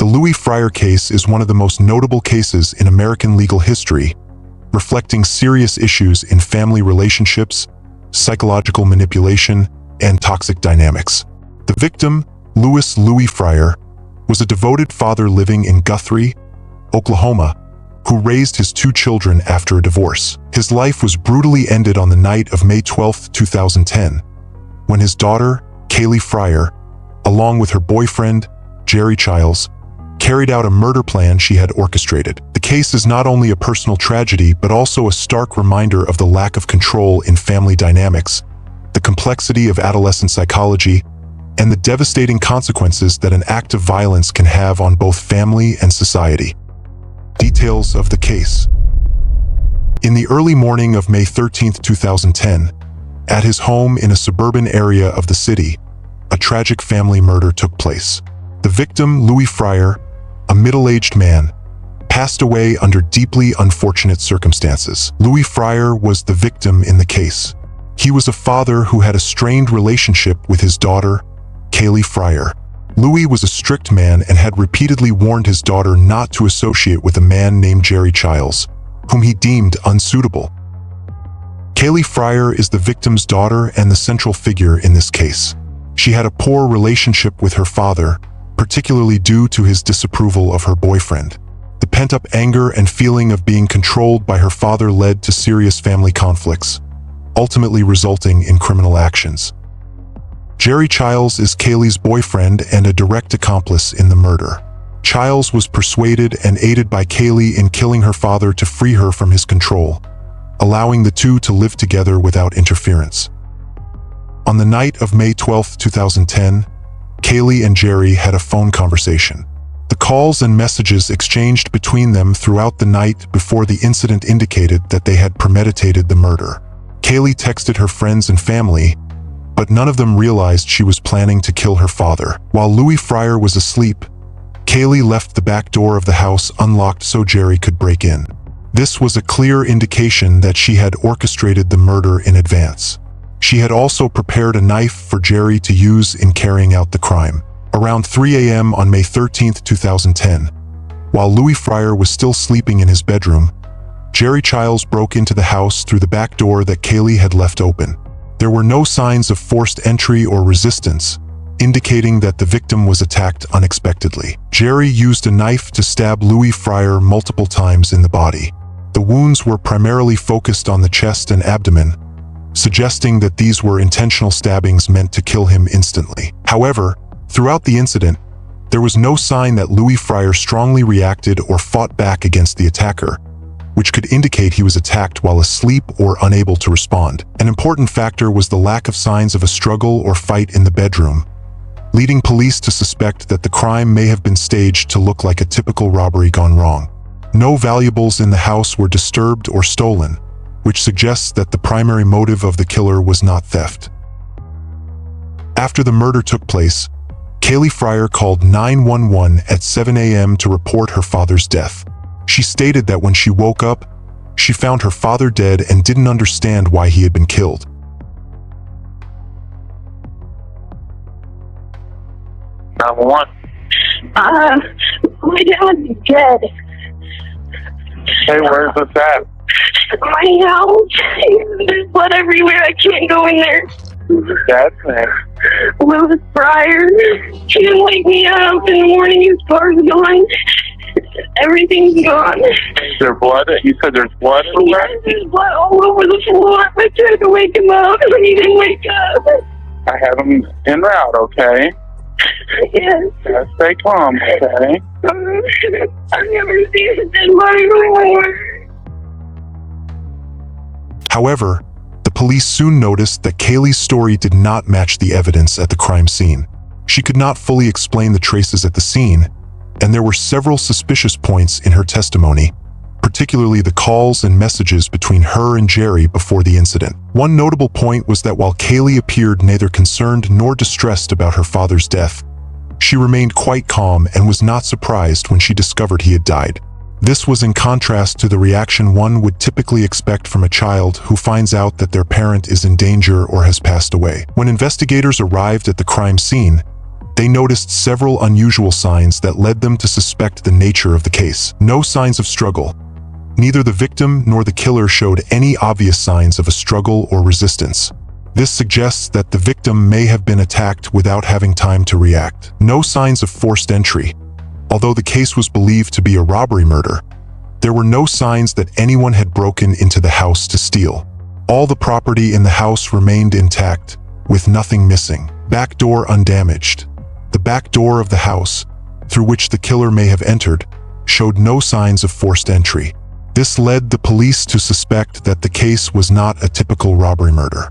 Louie Fryer case is one of the most notable cases in American legal history, reflecting serious issues in family relationships, psychological manipulation, and toxic dynamics. The victim, Louie Fryer, was a devoted father living in Guthrie, Oklahoma, who raised his 2 children after a divorce. His life was brutally ended on the night of May 12, 2010, when his daughter, Kaylee Fryer, along with her boyfriend, Jerry Childs, carried out a murder plan she had orchestrated. The case is not only a personal tragedy, but also a stark reminder of the lack of control in family dynamics, the complexity of adolescent psychology, and the devastating consequences that an act of violence can have on both family and society. Details of the case. In the early morning of May 13, 2010, at his home in a suburban area of the city, a tragic family murder took place. The victim, Louie Fryer, a middle-aged man, passed away under deeply unfortunate circumstances. Louie Fryer was the victim in the case. He was a father who had a strained relationship with his daughter, Kaylee Fryer. Louie was a strict man and had repeatedly warned his daughter not to associate with a man named Jerry Childs, whom he deemed unsuitable. Kaylee Fryer is the victim's daughter and the central figure in this case. She had a poor relationship with her father, particularly due to his disapproval of her boyfriend. The pent-up anger and feeling of being controlled by her father led to serious family conflicts, ultimately resulting in criminal actions. Jerry Childs is Kaylee's boyfriend and a direct accomplice in the murder. Childs was persuaded and aided by Kaylee in killing her father to free her from his control, allowing the two to live together without interference. On the night of May 12, 2010, Kaylee and Jerry had a phone conversation. The calls and messages exchanged between them throughout the night before the incident indicated that they had premeditated the murder. Kaylee texted her friends and family, but none of them realized she was planning to kill her father. While Louie Fryer was asleep, Kaylee left the back door of the house unlocked so Jerry could break in. This was a clear indication that she had orchestrated the murder in advance. She had also prepared a knife for Jerry to use in carrying out the crime. Around 3 a.m. on May 13, 2010, while Louie Fryer was still sleeping in his bedroom, Jerry Childs broke into the house through the back door that Kaylee had left open. There were no signs of forced entry or resistance, indicating that the victim was attacked unexpectedly. Jerry used a knife to stab Louie Fryer multiple times in the body. The wounds were primarily focused on the chest and abdomen, suggesting that these were intentional stabbings meant to kill him instantly. However, throughout the incident, there was no sign that Louie Fryer strongly reacted or fought back against the attacker, which could indicate he was attacked while asleep or unable to respond. An important factor was the lack of signs of a struggle or fight in the bedroom, leading police to suspect that the crime may have been staged to look like a typical robbery gone wrong. No valuables in the house were disturbed or stolen, which suggests that the primary motive of the killer was not theft. After the murder took place, Kaylee Fryer called 911 at 7 a.m. to report her father's death. She stated that when she woke up, she found her father dead and didn't understand why he had been killed. Number one. My dad's dead. Hey, where's this at? My house. There's blood everywhere. I can't go in there. Who's your dad's name? Louie Fryer. She didn't wake me up in the morning. His car's gone. Everything's gone. Is there blood? You said there's blood everywhere? Yes, there's blood all over the floor. I tried to wake him up, but he didn't wake up. I have him en route, okay? Yes. Stay calm, okay? I've never seen a dead body before. However, the police soon noticed that Kaylee's story did not match the evidence at the crime scene. She could not fully explain the traces at the scene, and there were several suspicious points in her testimony, particularly the calls and messages between her and Jerry before the incident. One notable point was that while Kaylee appeared neither concerned nor distressed about her father's death, she remained quite calm and was not surprised when she discovered he had died. This was in contrast to the reaction one would typically expect from a child who finds out that their parent is in danger or has passed away. When investigators arrived at the crime scene, They noticed several unusual signs that led them to suspect the nature of the case. No signs of struggle. Neither the victim nor the killer showed any obvious signs of a struggle or resistance. This suggests that the victim may have been attacked without having time to react. No signs of forced entry. Although the case was believed to be a robbery murder, there were no signs that anyone had broken into the house to steal. All the property in the house remained intact, with nothing missing. Back door undamaged. The back door of the house, through which the killer may have entered, showed no signs of forced entry. This led the police to suspect that the case was not a typical robbery murder.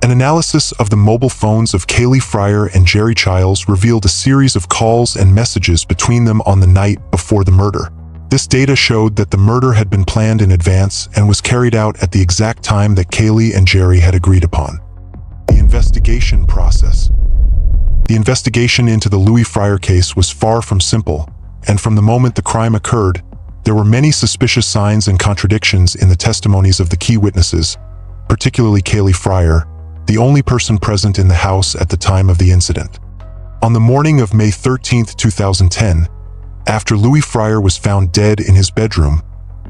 An analysis of the mobile phones of Kaylee Fryer and Jerry Childs revealed a series of calls and messages between them on the night before the murder. This data showed that the murder had been planned in advance and was carried out at the exact time that Kaylee and Jerry had agreed upon. The investigation process. The investigation into the Louie Fryer case was far from simple, and from the moment the crime occurred, there were many suspicious signs and contradictions in the testimonies of the key witnesses, particularly Kaylee Fryer, the only person present in the house at the time of the incident. On the morning of May 13, 2010, after Louie Fryer was found dead in his bedroom,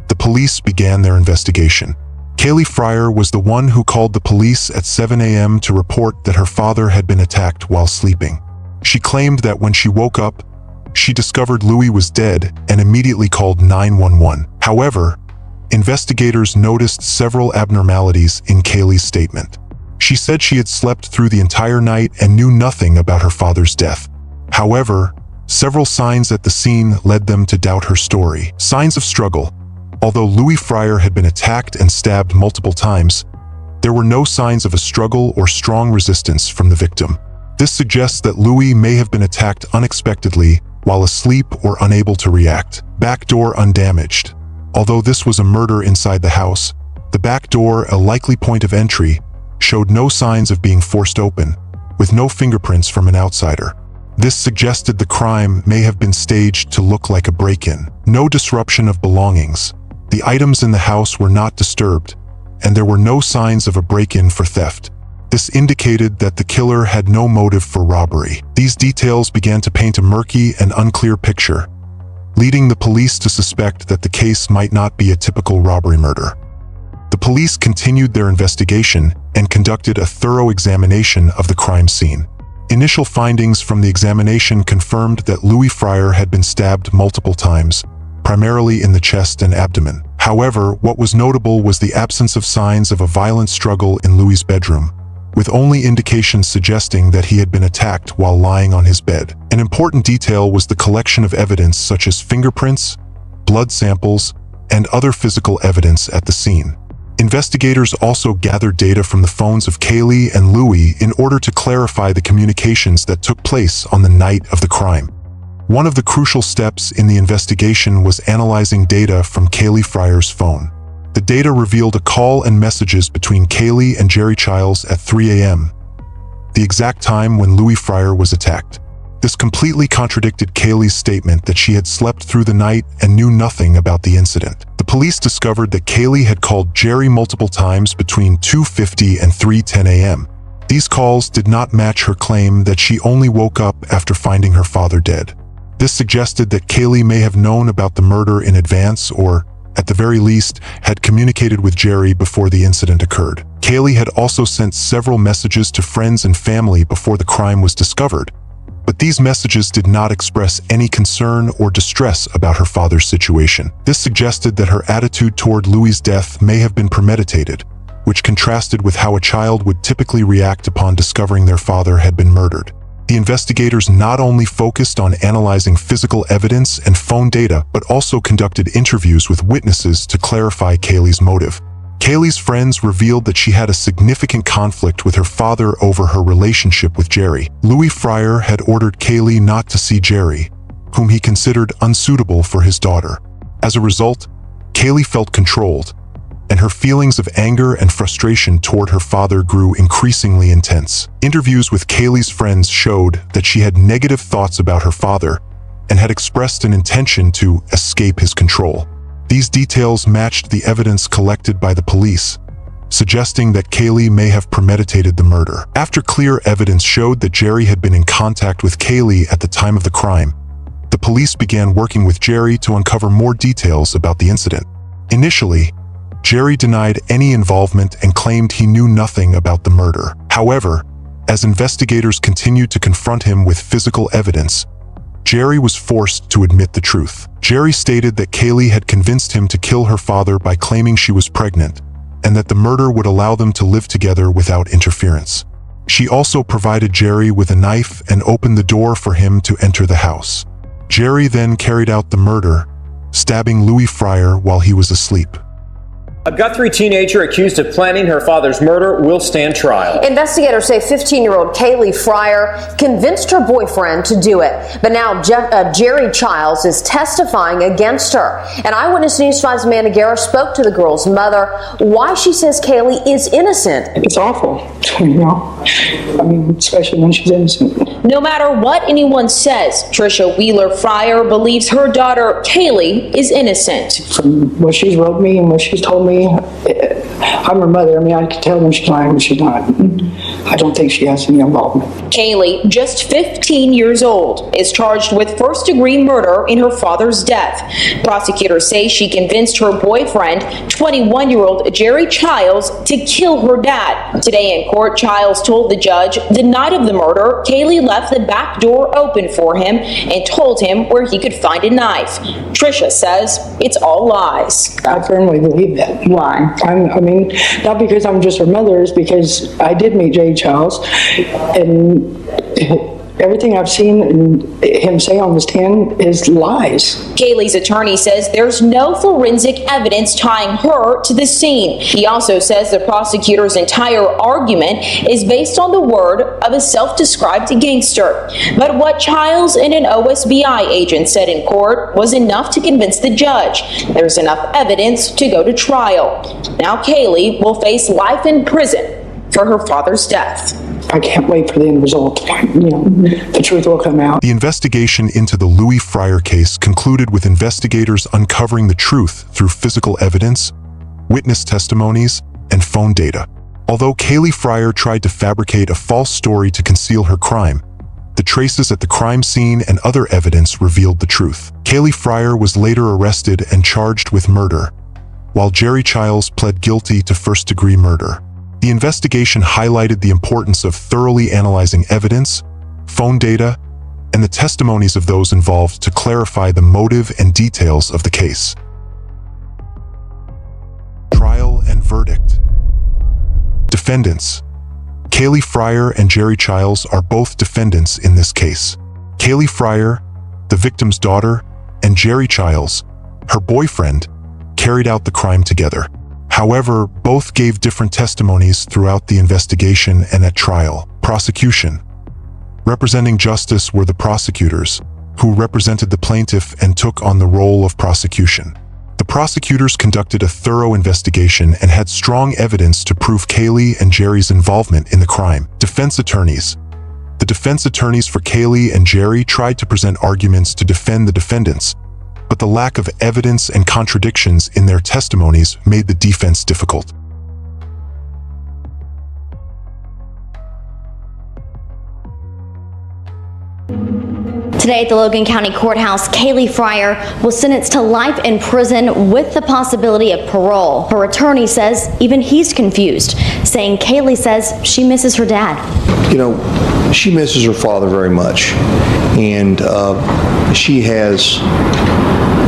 the police began their investigation. Kaylee Fryer was the one who called the police at 7 a.m. to report that her father had been attacked while sleeping. She claimed that when she woke up, she discovered Louie was dead and immediately called 911. However, investigators noticed several abnormalities in Kaylee's statement. She said she had slept through the entire night and knew nothing about her father's death. However, several signs at the scene led them to doubt her story. Signs of struggle. Although Louie Fryer had been attacked and stabbed multiple times, there were no signs of a struggle or strong resistance from the victim. This suggests that Louie may have been attacked unexpectedly while asleep or unable to react. Back door undamaged. Although this was a murder inside the house, the back door, a likely point of entry, showed no signs of being forced open, with no fingerprints from an outsider. This suggested the crime may have been staged to look like a break-in. No disruption of belongings. The items in the house were not disturbed, and there were no signs of a break-in for theft. This indicated that the killer had no motive for robbery. These details began to paint a murky and unclear picture, leading the police to suspect that the case might not be a typical robbery murder. The police continued their investigation and conducted a thorough examination of the crime scene. Initial findings from the examination confirmed that Louie Fryer had been stabbed multiple times, primarily in the chest and abdomen. However, what was notable was the absence of signs of a violent struggle in Louie's bedroom, with only indications suggesting that he had been attacked while lying on his bed. An important detail was the collection of evidence such as fingerprints, blood samples, and other physical evidence at the scene. Investigators also gathered data from the phones of Kaylee and Louie in order to clarify the communications that took place on the night of the crime. One of the crucial steps in the investigation was analyzing data from Kaylee Fryer's phone. The data revealed a call and messages between Kaylee and Jerry Childs at 3 a.m., the exact time when Louie Fryer was attacked. This completely contradicted Kaylee's statement that she had slept through the night and knew nothing about the incident. The police discovered that Kaylee had called Jerry multiple times between 2:50 and 3:10 a.m. These calls did not match her claim that she only woke up after finding her father dead. This suggested that Kaylee may have known about the murder in advance or, at the very least, had communicated with Jerry before the incident occurred. Kaylee had also sent several messages to friends and family before the crime was discovered, but these messages did not express any concern or distress about her father's situation. This suggested that her attitude toward Louie's death may have been premeditated, which contrasted with how a child would typically react upon discovering their father had been murdered. The investigators not only focused on analyzing physical evidence and phone data, but also conducted interviews with witnesses to clarify Kaylee's motive. Kaylee's friends revealed that she had a significant conflict with her father over her relationship with Jerry. Louie Fryer had ordered Kaylee not to see Jerry, whom he considered unsuitable for his daughter. As a result, Kaylee felt controlled, and her feelings of anger and frustration toward her father grew increasingly intense. Interviews with Kaylee's friends showed that she had negative thoughts about her father and had expressed an intention to escape his control. These details matched the evidence collected by the police, suggesting that Kaylee may have premeditated the murder. After clear evidence showed that Jerry had been in contact with Kaylee at the time of the crime, the police began working with Jerry to uncover more details about the incident. Initially, Jerry denied any involvement and claimed he knew nothing about the murder. However, as investigators continued to confront him with physical evidence, Jerry was forced to admit the truth. Jerry stated that Kaylee had convinced him to kill her father by claiming she was pregnant, and that the murder would allow them to live together without interference. She also provided Jerry with a knife and opened the door for him to enter the house. Jerry then carried out the murder, stabbing Louie Fryer while he was asleep. A Guthrie teenager accused of planning her father's murder will stand trial. Investigators say 15-year-old Kaylee Fryer convinced her boyfriend to do it. But now Jerry Childs is testifying against her. And Eyewitness News 5's Amanda Guerra spoke to the girl's mother, why she says Kaylee is innocent. It's awful, you know? I mean, especially when she's innocent. No matter what anyone says, Trisha Wheeler Fryer believes her daughter Kaylee is innocent. From what she's wrote me and what she's told me, I'm her mother. I mean, I can tell when she's lying when she's not. I don't think she has any involvement. Kaylee, just 15 years old, is charged with first-degree murder in her father's death. Prosecutors say she convinced her boyfriend, 21-year-old Jerry Childs, to kill her dad. Today in court, Childs told the judge the night of the murder, Kaylee left the back door open for him and told him where he could find a knife. Trisha says it's all lies. I firmly believe that. Why? I mean, not because I'm just her mother, it's because I did meet Jerry Childs, and everything I've seen him say on the stand is lies. Kaylee's attorney says there's no forensic evidence tying her to the scene. He also says the prosecutor's entire argument is based on the word of a self-described gangster. But what Childs and an OSBI agent said in court was enough to convince the judge there's enough evidence to go to trial. Now Kaylee will face life in prison for her father's death. I can't wait for the end result. You know, the truth will come out. The investigation into the Louie Fryer case concluded with investigators uncovering the truth through physical evidence, witness testimonies, and phone data. Although Kaylee Fryer tried to fabricate a false story to conceal her crime, the traces at the crime scene and other evidence revealed the truth. Kaylee Fryer was later arrested and charged with murder, while Jerry Childs pled guilty to first-degree murder. The investigation highlighted the importance of thoroughly analyzing evidence, phone data, and the testimonies of those involved to clarify the motive and details of the case. Trial and verdict. Defendants. Kaylee Fryer and Jerry Childs are both defendants in this case. Kaylee Fryer, the victim's daughter, and Jerry Childs, her boyfriend, carried out the crime together. However, both gave different testimonies throughout the investigation and at trial. Prosecution. Representing justice were the prosecutors, who represented the plaintiff and took on the role of prosecution. The prosecutors conducted a thorough investigation and had strong evidence to prove Kaylee and Jerry's involvement in the crime. Defense attorneys. The defense attorneys for Kaylee and Jerry tried to present arguments to defend the defendants, but the lack of evidence and contradictions in their testimonies made the defense difficult. Today at the Logan County Courthouse, Kaylee Fryer was sentenced to life in prison with the possibility of parole. Her attorney says even he's confused, saying Kaylee says she misses her dad. You know, she misses her father very much, and she has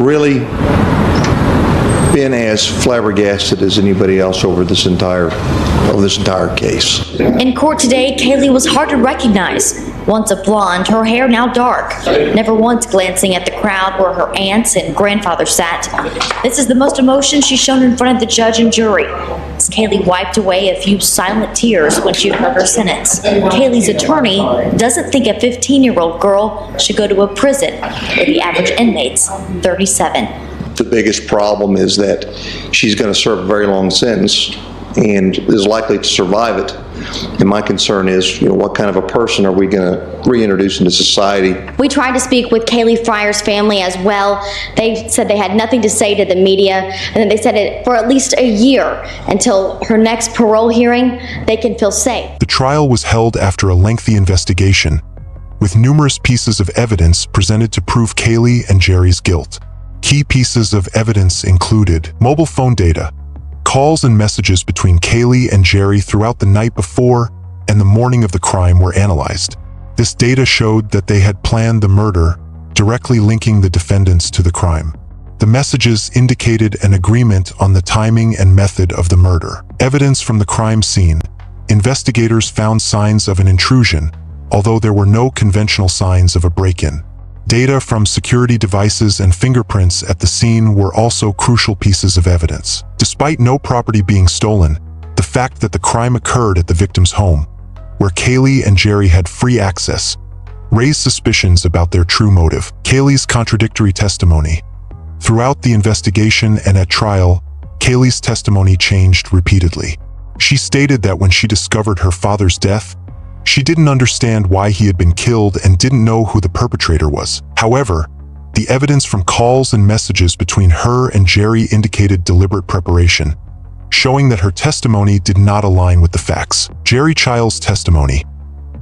really been as flabbergasted as anybody else over this entire case. In court today, Kaylee was hard to recognize. Once a blonde, her hair now dark, never once glancing at the crowd where her aunts and grandfather sat. This is the most emotion she's shown in front of the judge and jury, as Kaylee wiped away a few silent tears when she heard her sentence. Kaylee's attorney doesn't think a 15-year-old girl should go to a prison where the average inmate's 37. The biggest problem is that she's going to serve a very long sentence and is likely to survive it. And my concern is, what kind of a person are we going to reintroduce into society? We tried to speak with Kaylee Fryer's family as well. They said they had nothing to say to the media, and then they said it for at least a year until her next parole hearing, they can feel safe. The trial was held after a lengthy investigation, with numerous pieces of evidence presented to prove Kaylee and Jerry's guilt. Key pieces of evidence included mobile phone data, calls and messages between Kaylee and Jerry throughout the night before and the morning of the crime were analyzed. This data showed that they had planned the murder, directly linking the defendants to the crime. The messages indicated an agreement on the timing and method of the murder. Evidence from the crime scene. Investigators found signs of an intrusion, although there were no conventional signs of a break-in. Data from security devices and fingerprints at the scene were also crucial pieces of evidence. Despite no property being stolen, the fact that the crime occurred at the victim's home, where Kaylee and Jerry had free access, raised suspicions about their true motive. Kaylee's contradictory testimony. Throughout the investigation and at trial, Kaylee's testimony changed repeatedly. She stated that when she discovered her father's death, she didn't understand why he had been killed and didn't know who the perpetrator was. However, the evidence from calls and messages between her and Jerry indicated deliberate preparation, showing that her testimony did not align with the facts. Jerry Child's testimony.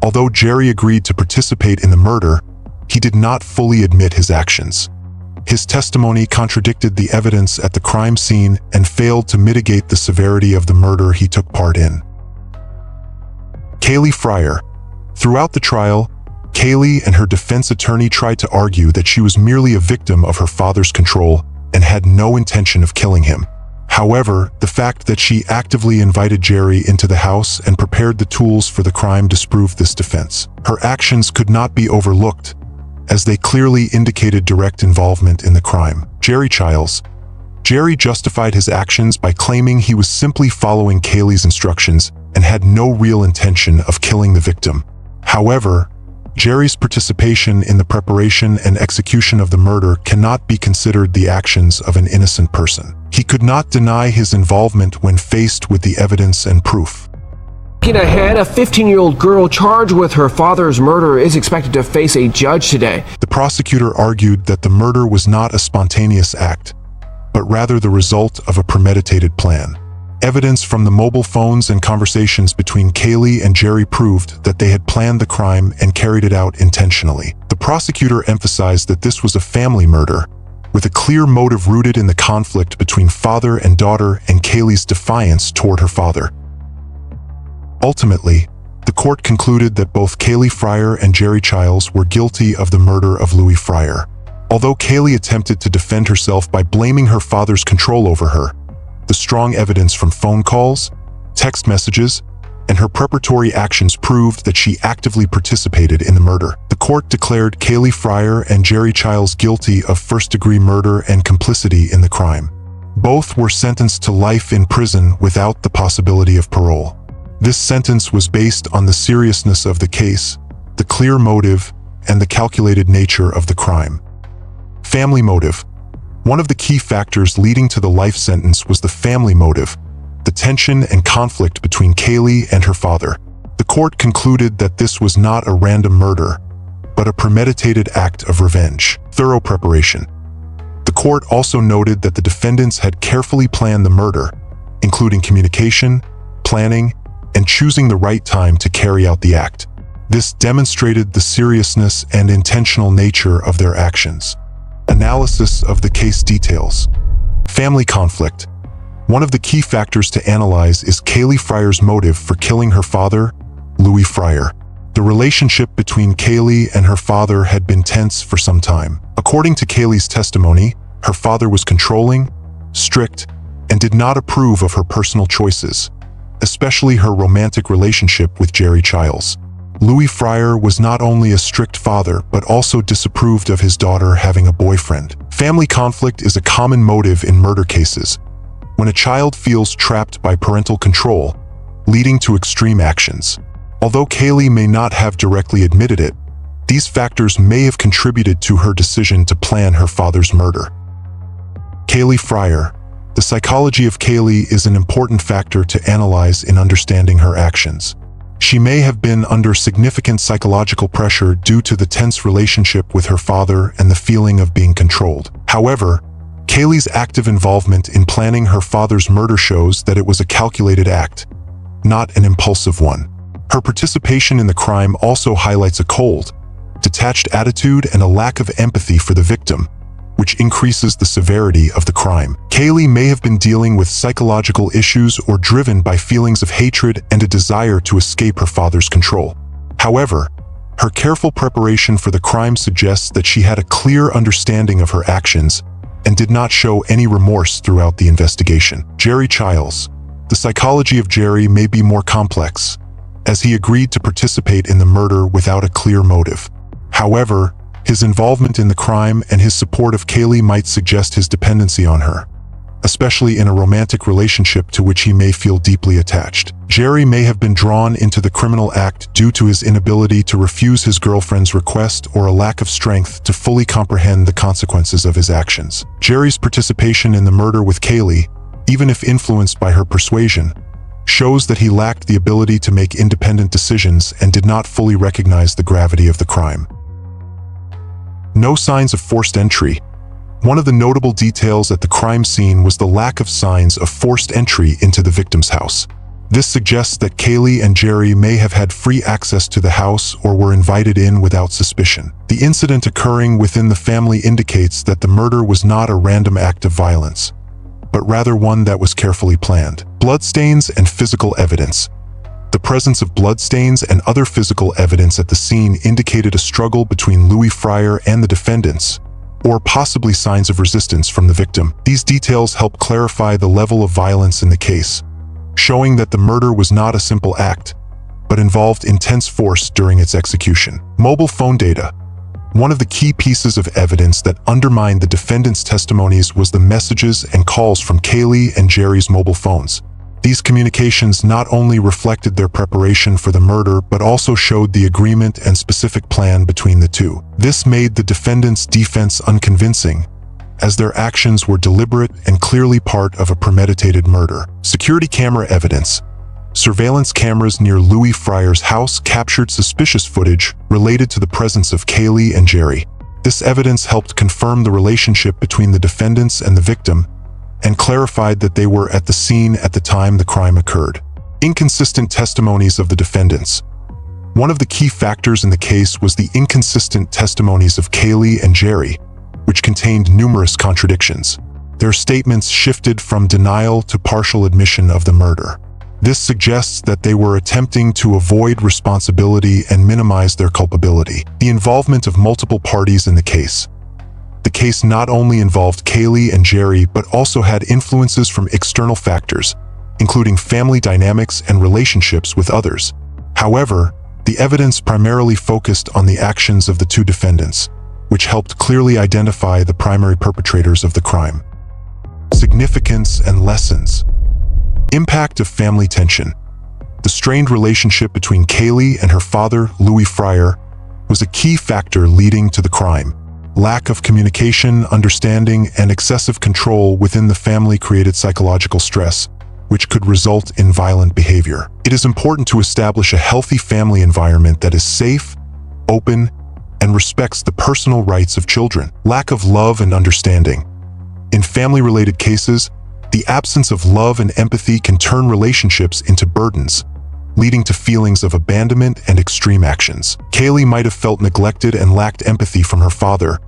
Although Jerry agreed to participate in the murder, he did not fully admit his actions. His testimony contradicted the evidence at the crime scene and failed to mitigate the severity of the murder he took part in. Kaylee Fryer. Throughout the trial, Kaylee and her defense attorney tried to argue that she was merely a victim of her father's control and had no intention of killing him. However, the fact that she actively invited Jerry into the house and prepared the tools for the crime disproved this defense. Her actions could not be overlooked, as they clearly indicated direct involvement in the crime. Jerry Childs. Jerry justified his actions by claiming he was simply following Kaylee's instructions and had no real intention of killing the victim. However, Jerry's participation in the preparation and execution of the murder cannot be considered the actions of an innocent person. He could not deny his involvement when faced with the evidence and proof. Looking ahead, a 15-year-old girl charged with her father's murder is expected to face a judge today. The prosecutor argued that the murder was not a spontaneous act, but rather the result of a premeditated plan. Evidence from the mobile phones and conversations between Kaylee and Jerry proved that they had planned the crime and carried it out intentionally. The prosecutor emphasized that this was a family murder, with a clear motive rooted in the conflict between father and daughter and Kaylee's defiance toward her father. Ultimately, the court concluded that both Kaylee Fryer and Jerry Childs were guilty of the murder of Louie Fryer. Although Kaylee attempted to defend herself by blaming her father's control over her, the strong evidence from phone calls, text messages, and her preparatory actions proved that she actively participated in the murder. The court declared Kaylee Fryer and Jerry Childs guilty of first-degree murder and complicity in the crime. Both were sentenced to life in prison without the possibility of parole. This sentence was based on the seriousness of the case, the clear motive, and the calculated nature of the crime. Family motive. One of the key factors leading to the life sentence was the family motive, the tension and conflict between Kaylee and her father. The court concluded that this was not a random murder, but a premeditated act of revenge. Thorough preparation. The court also noted that the defendants had carefully planned the murder, including communication, planning, and choosing the right time to carry out the act. This demonstrated the seriousness and intentional nature of their actions. Analysis of the case details. Family conflict. One of the key factors to analyze is Kaylee Fryer's motive for killing her father, Louie Fryer. The relationship between Kaylee and her father had been tense for some time. According to Kaylee's testimony, her father was controlling, strict, and did not approve of her personal choices, especially her romantic relationship with Jerry Childs. Louie Fryer was not only a strict father, but also disapproved of his daughter having a boyfriend. Family conflict is a common motive in murder cases, when a child feels trapped by parental control, leading to extreme actions. Although Kaylee may not have directly admitted it, these factors may have contributed to her decision to plan her father's murder. Kaylee Fryer. The psychology of Kaylee is an important factor to analyze in understanding her actions. She may have been under significant psychological pressure due to the tense relationship with her father and the feeling of being controlled. However, Kaylee's active involvement in planning her father's murder shows that it was a calculated act, not an impulsive one. Her participation in the crime also highlights a cold, detached attitude and a lack of empathy for the victim, which increases the severity of the crime. Kaylee may have been dealing with psychological issues or driven by feelings of hatred and a desire to escape her father's control. However, her careful preparation for the crime suggests that she had a clear understanding of her actions and did not show any remorse throughout the investigation. Jerry Childs. The psychology of Jerry may be more complex, as he agreed to participate in the murder without a clear motive. However, his involvement in the crime and his support of Kaylee might suggest his dependency on her, especially in a romantic relationship to which he may feel deeply attached. Jerry may have been drawn into the criminal act due to his inability to refuse his girlfriend's request or a lack of strength to fully comprehend the consequences of his actions. Jerry's participation in the murder with Kaylee, even if influenced by her persuasion, shows that he lacked the ability to make independent decisions and did not fully recognize the gravity of the crime. No signs of forced entry. One of the notable details at the crime scene was the lack of signs of forced entry into the victim's house. This suggests that Kaylee and Jerry may have had free access to the house or were invited in without suspicion. The incident occurring within the family indicates that the murder was not a random act of violence, but rather one that was carefully planned. Bloodstains and physical evidence. The presence of bloodstains and other physical evidence at the scene indicated a struggle between Louie Fryer and the defendants, or possibly signs of resistance from the victim. These details help clarify the level of violence in the case, showing that the murder was not a simple act, but involved intense force during its execution. Mobile phone data. One of the key pieces of evidence that undermined the defendant's testimonies was the messages and calls from Kaylee and Jerry's mobile phones. These communications not only reflected their preparation for the murder, but also showed the agreement and specific plan between the two. This made the defendant's defense unconvincing, as their actions were deliberate and clearly part of a premeditated murder. Security camera evidence. Surveillance cameras near Louie Fryer's house captured suspicious footage related to the presence of Kaylee and Jerry. This evidence helped confirm the relationship between the defendants and the victim, and clarified that they were at the scene at the time the crime occurred. Inconsistent testimonies of the defendants. One of the key factors in the case was the inconsistent testimonies of Kaylee and Jerry, which contained numerous contradictions. Their statements shifted from denial to partial admission of the murder. This suggests that they were attempting to avoid responsibility and minimize their culpability. The involvement of multiple parties in the case. The case not only involved Kaylee and Jerry, but also had influences from external factors, including family dynamics and relationships with others. However, the evidence primarily focused on the actions of the two defendants, which helped clearly identify the primary perpetrators of the crime. Significance and lessons. Impact of family tension. The strained relationship between Kaylee and her father, Louie Fryer, was a key factor leading to the crime. Lack of communication, understanding, and excessive control within the family created psychological stress, which could result in violent behavior. It is important to establish a healthy family environment that is safe, open, and respects the personal rights of children. Lack of love and understanding. In family-related cases, the absence of love and empathy can turn relationships into burdens, leading to feelings of abandonment and extreme actions. Kaylee might have felt neglected and lacked empathy from her father,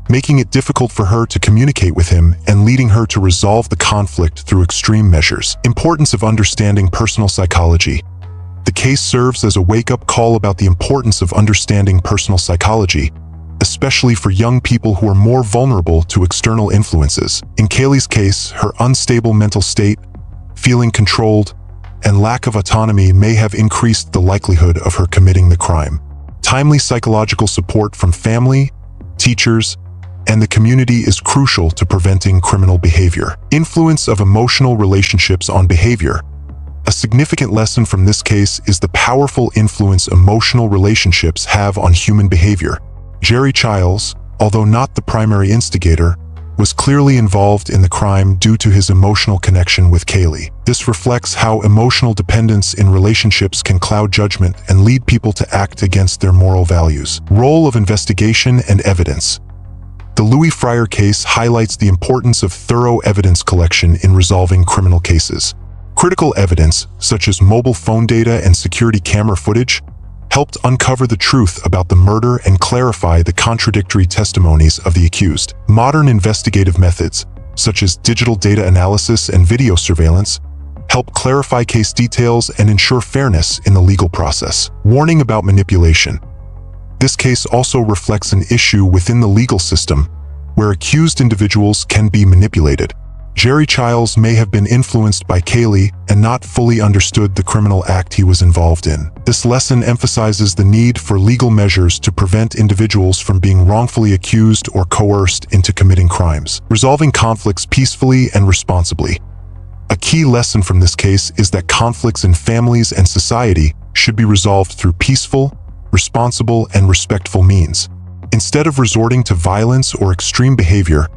making it difficult for her to communicate with him and leading her to resolve the conflict through extreme measures. Importance of understanding personal psychology. The case serves as a wake-up call about the importance of understanding personal psychology, especially for young people who are more vulnerable to external influences. In Kaylee's case, her unstable mental state, feeling controlled, and lack of autonomy may have increased the likelihood of her committing the crime. Timely psychological support from family, teachers, and the community is crucial to preventing criminal behavior. Influence of emotional relationships on behavior. A significant lesson from this case is the powerful influence emotional relationships have on human behavior. Jerry Childs, although not the primary instigator, was clearly involved in the crime due to his emotional connection with Kaylee. This reflects how emotional dependence in relationships can cloud judgment and lead people to act against their moral values. Role of investigation and evidence. The Louie Fryer case highlights the importance of thorough evidence collection in resolving criminal cases. Critical evidence, such as mobile phone data and security camera footage, helped uncover the truth about the murder and clarify the contradictory testimonies of the accused. Modern investigative methods, such as digital data analysis and video surveillance, help clarify case details and ensure fairness in the legal process. Warning about manipulation. This case also reflects an issue within the legal system, where accused individuals can be manipulated. Jerry Childs may have been influenced by Kaylee and not fully understood the criminal act he was involved in. This lesson emphasizes the need for legal measures to prevent individuals from being wrongfully accused or coerced into committing crimes. Resolving conflicts peacefully and responsibly. A key lesson from this case is that conflicts in families and society should be resolved through peaceful, responsible, and respectful means. Instead of resorting to violence or extreme behavior,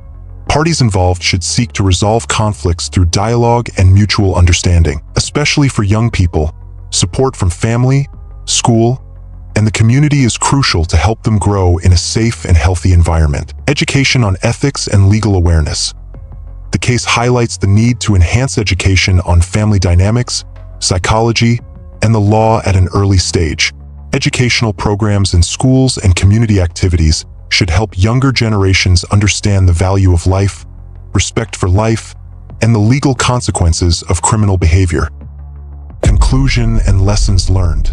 parties involved should seek to resolve conflicts through dialogue and mutual understanding. Especially for young people, support from family, school, and the community is crucial to help them grow in a safe and healthy environment. Education on ethics and legal awareness. The case highlights the need to enhance education on family dynamics, psychology, and the law at an early stage. Educational programs in schools and community activities should help younger generations understand the value of life, respect for life, and the legal consequences of criminal behavior. Conclusion and lessons learned.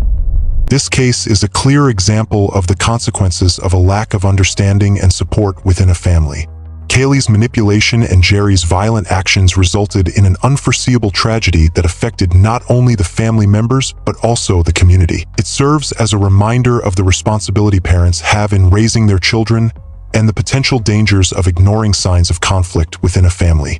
This case is a clear example of the consequences of a lack of understanding and support within a family. Kaylee's manipulation and Jerry's violent actions resulted in an unforeseeable tragedy that affected not only the family members, but also the community. It serves as a reminder of the responsibility parents have in raising their children and the potential dangers of ignoring signs of conflict within a family.